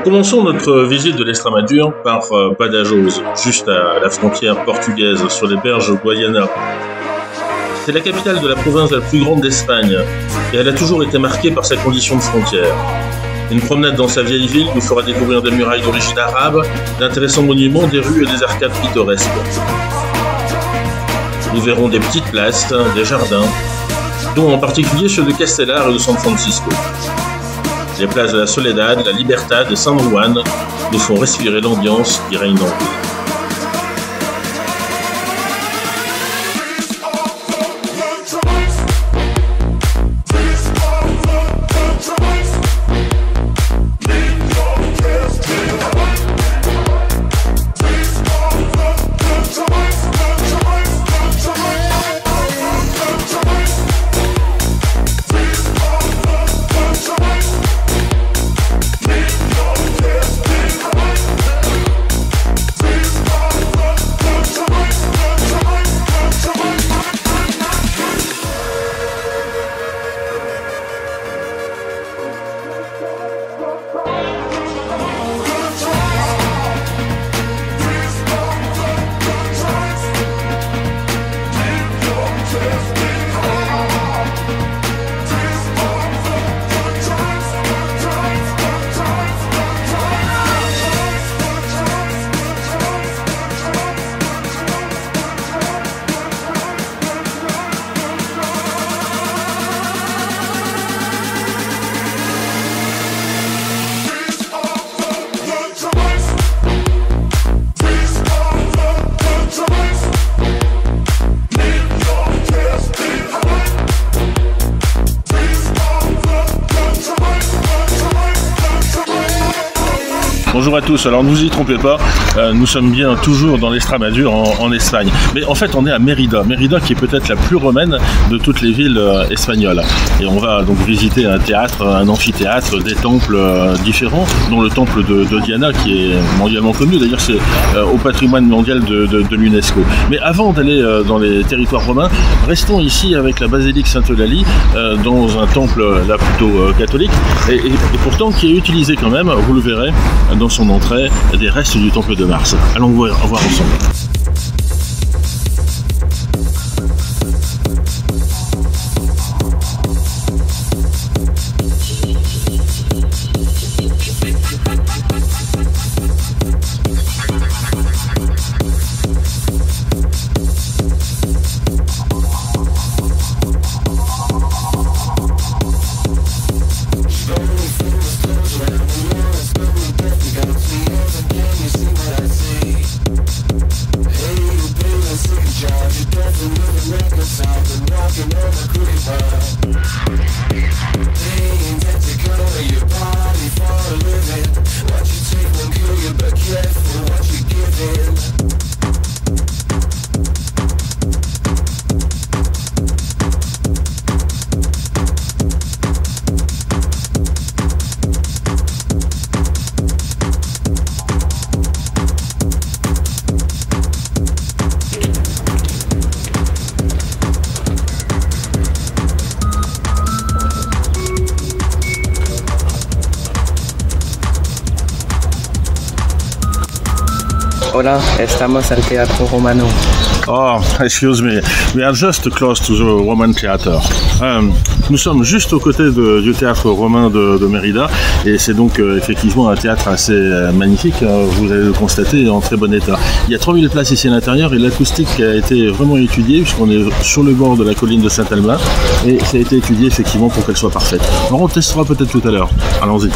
Commençons notre visite de l'Estrémadure par Badajoz, juste à la frontière portugaise, sur les berges de Guayana. C'est la capitale de la province la plus grande d'Espagne, et elle a toujours été marquée par sa condition de frontière. Une promenade dans sa vieille ville nous fera découvrir des murailles d'origine arabe, d'intéressants monuments, des rues et des arcades pittoresques. Nous verrons des petites places, des jardins, dont en particulier ceux de Castellar et de San Francisco. Les places de la Soledad, la Libertad et San Juan nous font respirer l'ambiance qui règne en ville. Bonjour à tous, alors ne vous y trompez pas, nous sommes bien toujours dans l'Estrémadure en Espagne. Mais en fait on est à Mérida, Mérida qui est peut-être la plus romaine de toutes les villes espagnoles. Et on va donc visiter un théâtre, un amphithéâtre, des temples différents, dont le temple de Diana qui est mondialement connu, d'ailleurs c'est au patrimoine mondial de l'UNESCO. Mais avant d'aller dans les territoires romains, restons ici avec la basilique Sainte-Eulalie, dans un temple là plutôt catholique, et pourtant qui est utilisé quand même, vous le verrez, dans son entrée, des restes du temple de Mars. Allons voir ensemble. Hola, estamos al Teatro Romano. Oh, excuse me, we are just close to the Roman Theater. Nous sommes juste aux côtés du théâtre romain de Mérida, et c'est donc effectivement un théâtre assez magnifique, vous allez le constater, en très bon état. Il y a 3000 places ici à l'intérieur, et l'acoustique a été vraiment étudiée, puisqu'on est sur le bord de la colline de Saint-Albin, et ça a été étudié effectivement pour qu'elle soit parfaite. Alors on testera peut-être tout à l'heure. Allons-y.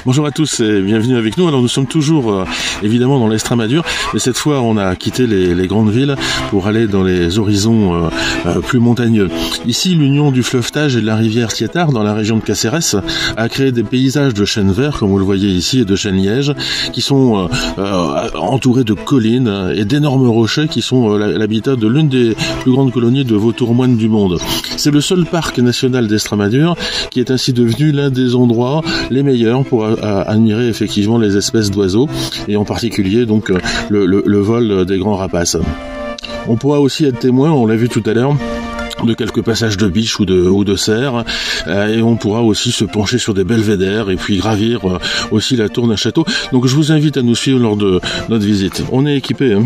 Bonjour à tous et bienvenue avec nous. Alors nous sommes toujours évidemment dans l'Estrémadure, mais cette fois on a quitté les grandes villes pour aller dans les horizons plus montagneux. Ici, l'union du fleuve Tage et de la rivière Tietar dans la région de Caceres a créé des paysages de chênes verts, comme vous le voyez ici, et de chênes lièges, qui sont entourés de collines et d'énormes rochers qui sont l'habitat de l'une des plus grandes colonies de vautours moines du monde. C'est le seul parc national d'Estrémadure qui est ainsi devenu l'un des endroits les meilleurs pour admirer effectivement les espèces d'oiseaux et en particulier donc le vol des grands rapaces. On pourra aussi être témoin, on l'a vu tout à l'heure, de quelques passages de biches ou de cerfs, et on pourra aussi se pencher sur des belvédères et puis gravir aussi la tour d'un château. Donc je vous invite à nous suivre lors de notre visite. On est équipés, hein.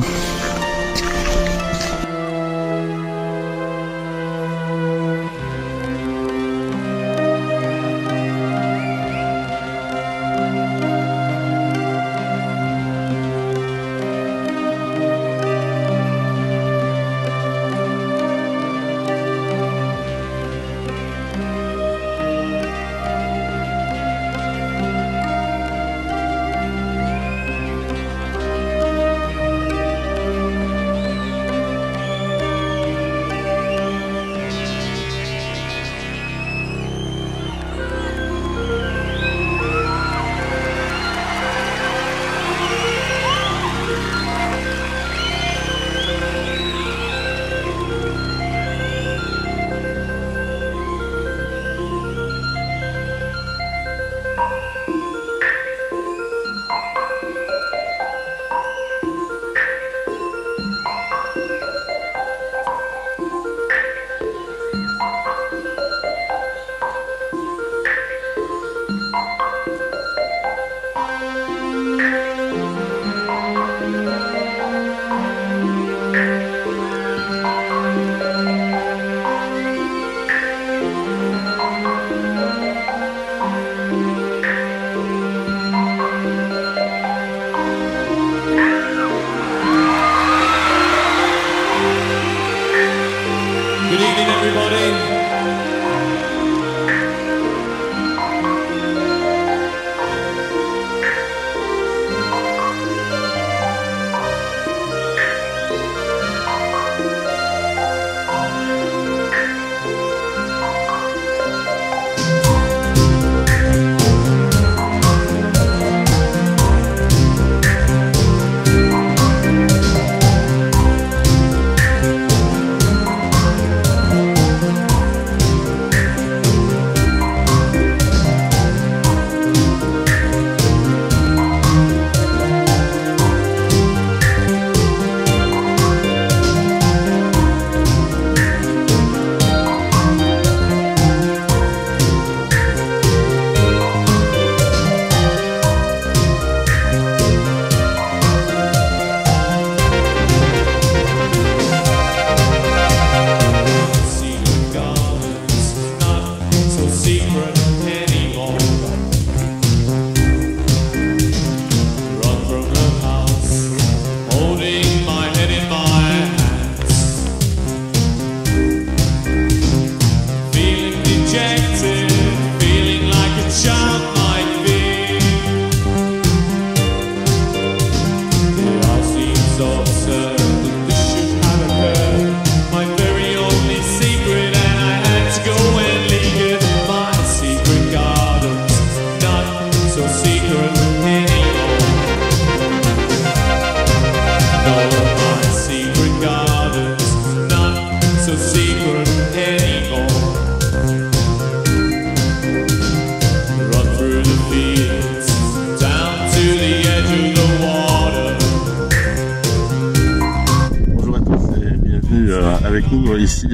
Avec nous ici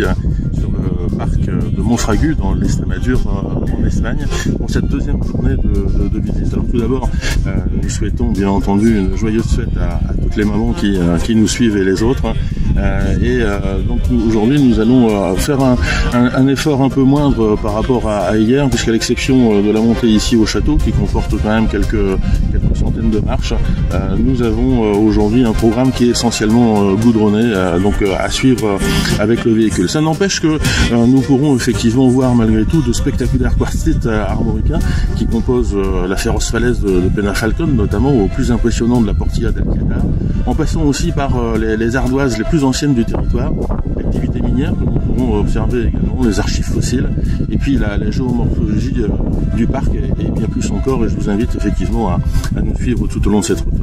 sur le parc de Monfragüe dans l'Estrémadure en Espagne pour cette deuxième journée de visite. Alors tout d'abord nous souhaitons bien entendu une joyeuse fête à toutes les mamans qui nous suivent et les autres. Donc aujourd'hui nous allons faire un effort un peu moindre par rapport à hier, puisqu'à l'exception de la montée ici au château qui comporte quand même quelques centaines de marches, nous avons aujourd'hui un programme qui est essentiellement goudronné, donc à suivre avec le véhicule. Ça n'empêche que nous pourrons effectivement voir malgré tout de spectaculaires quartzite armoricains qui composent la féroce falaise de Penafalcone, notamment au plus impressionnant de la Portilla del Qatar, en passant aussi par les ardoises les plus anciennes du territoire, l'activité minière que nous pourrons observer également, les archives fossiles, et puis la géomorphologie du parc et bien plus encore, et je vous invite effectivement à nous suivre tout au long de cette route.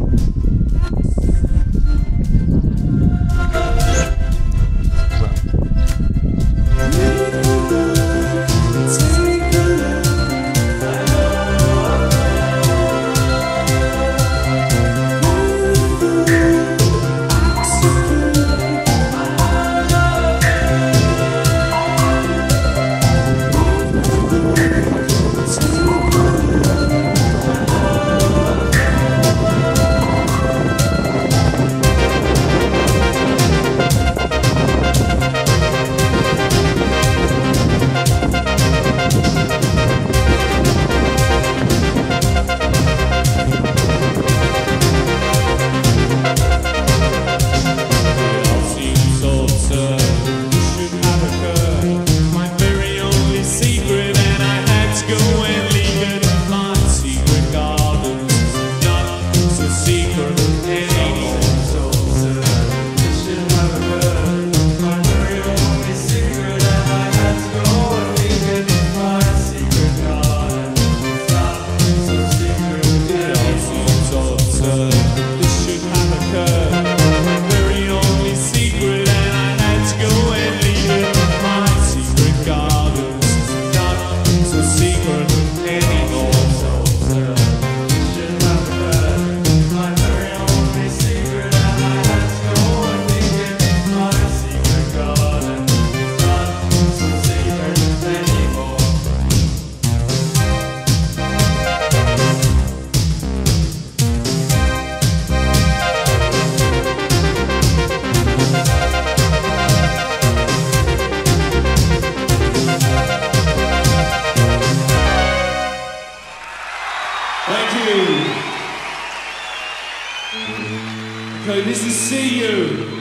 Okay, this is See You.